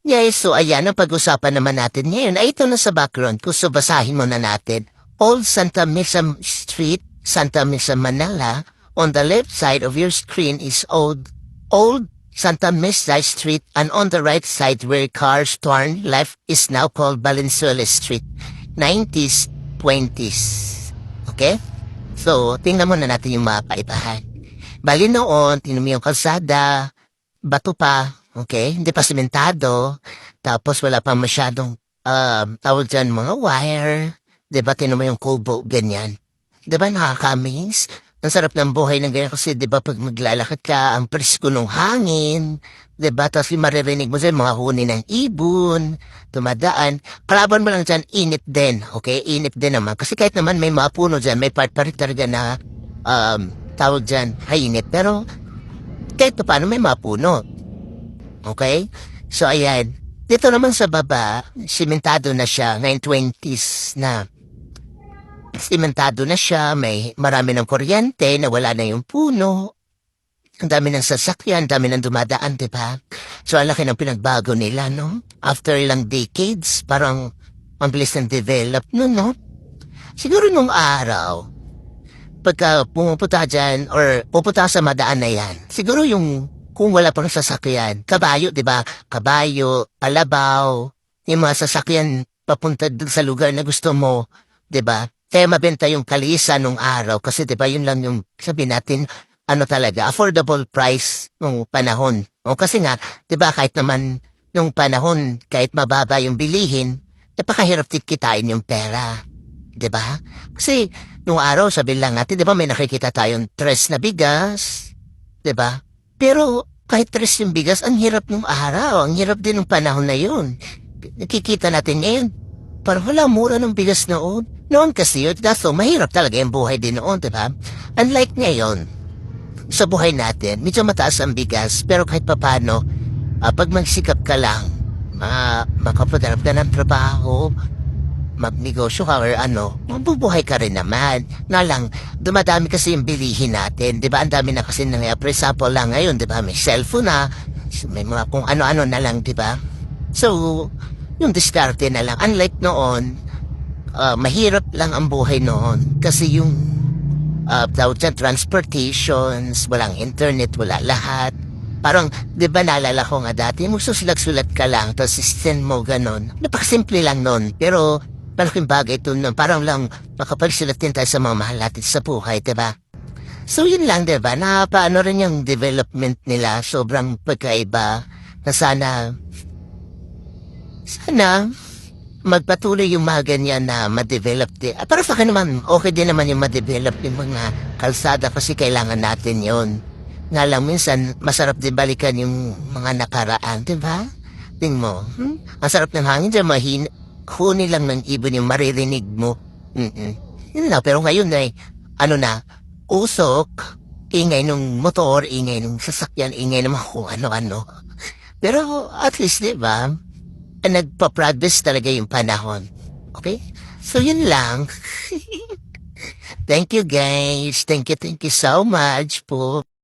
Yes, so ayan ang pag-usapan naman natin ngayon ay ito na sa background ko, so basahin muna natin. Old Santa Mesa Street, Santa Mesa, Manila. On the left side of your screen is old Santa Mesa Street, and on the right side where cars turn left is now called Valenzuela Street. 90s, 20s. Okay? So, tingnan muna natin yung mga kaibahan. Bali noon, tingnan mo yung kalsada, bato pa, okay? Hindi pa sementado. Tapos wala pa masyadong, tawag dyan, mga wire. Diba, tingnan mo yung kubo, ganyan. Diba, nakaka-amaze? Ang sarap ng buhay ng ganyan kasi, diba, pag maglalakad ka, ang presko ng hangin. Diba, tapos yung maririnig mo dyan, mga huni ng ibon, tumadaan. Kalaban mo lang dyan, init din, okay? Init din naman. Kasi kahit naman may mga puno dyan, may part pa rin talaga na, tawag dyan, init. Pero, kahit pa paano may mga puno. Okay? So, ayan. Dito naman sa baba, simentado na siya, 920s na. Simentado na siya, may marami ng kuryente, nawala na yung puno. Ang dami ng sasakyan, ang dami ng dumadaan, diba? So, ang laki ng pinagbago nila, no? After ilang decades, parang ang bilis ng develop, no? Siguro nung araw, pagka pumupunta dyan or pupunta sa madaan na yan, siguro yung kung wala pang sasakyan, kabayo, di ba? Kabayo, palabaw, yung mga sasakyan papunta dun sa lugar na gusto mo, di ba? Kaya mabenta yung kalisa nung araw kasi di ba yun lang yung sabi natin, ano talaga, affordable price nung panahon. O kasi nga, di ba kahit naman nung panahon, kahit mababa yung bilihin, napakahirap kitain yung pera. Diba? Kasi, nung araw, sabi lang natin, diba may nakikita tayong tres na bigas? Diba? Pero, kahit tres yung bigas, ang hirap nung araw. Ang hirap din ng panahon na yun. Nakikita natin ngayon, parang wala mura ng bigas noon. Noon kasi yun, so mahirap talaga yung buhay din noon, diba? Unlike ngayon, sa buhay natin, medyo mataas ang bigas, pero kahit papano, pag magsikap ka lang, makapadarap ka ng trabaho, magnegosyo ka or ano, mabubuhay ka rin naman. Na lang, dumadami kasi yung bilihin natin. Di ba? Ang dami na kasi nangyayari. For example lang ngayon, di ba? May cellphone na, may mga kung ano-ano na lang, di ba? So, yung diskarte na lang. Unlike noon, mahirap lang ang buhay noon. Kasi yung, tawag dyan, transportations, walang internet, wala lahat. Parang, di ba naalala ko nga dati, magsusulat-sulat ka lang, tapos send mo ganon. Napakasimple lang nun. Pero, malaking bagay ito nun. Parang lang makapagsulat din tayo sa mga mahal natin sa buhay, diba? So, yun lang, diba? Paano rin yung development nila, sobrang pagkaiba, na sana, magpatuloy yung mga ganyan na ma-develop din. At para sa akin naman, okay din naman yung ma-develop yung mga kalsada kasi kailangan natin yon. Nga lang minsan, masarap din balikan yung mga nakaraan, diba? Tingnan mo, ang sarap ng hangin dyan, huni lang ng ibon yung maririnig mo. Yun lang, pero ngayon ay, usok, ingay ng motor, ingay ng sasakyan, ingay ng mga kung ano-ano. Pero at least, diba, nagpa-progress talaga yung panahon. Okay? So yun lang. Thank you guys. Thank you so much po.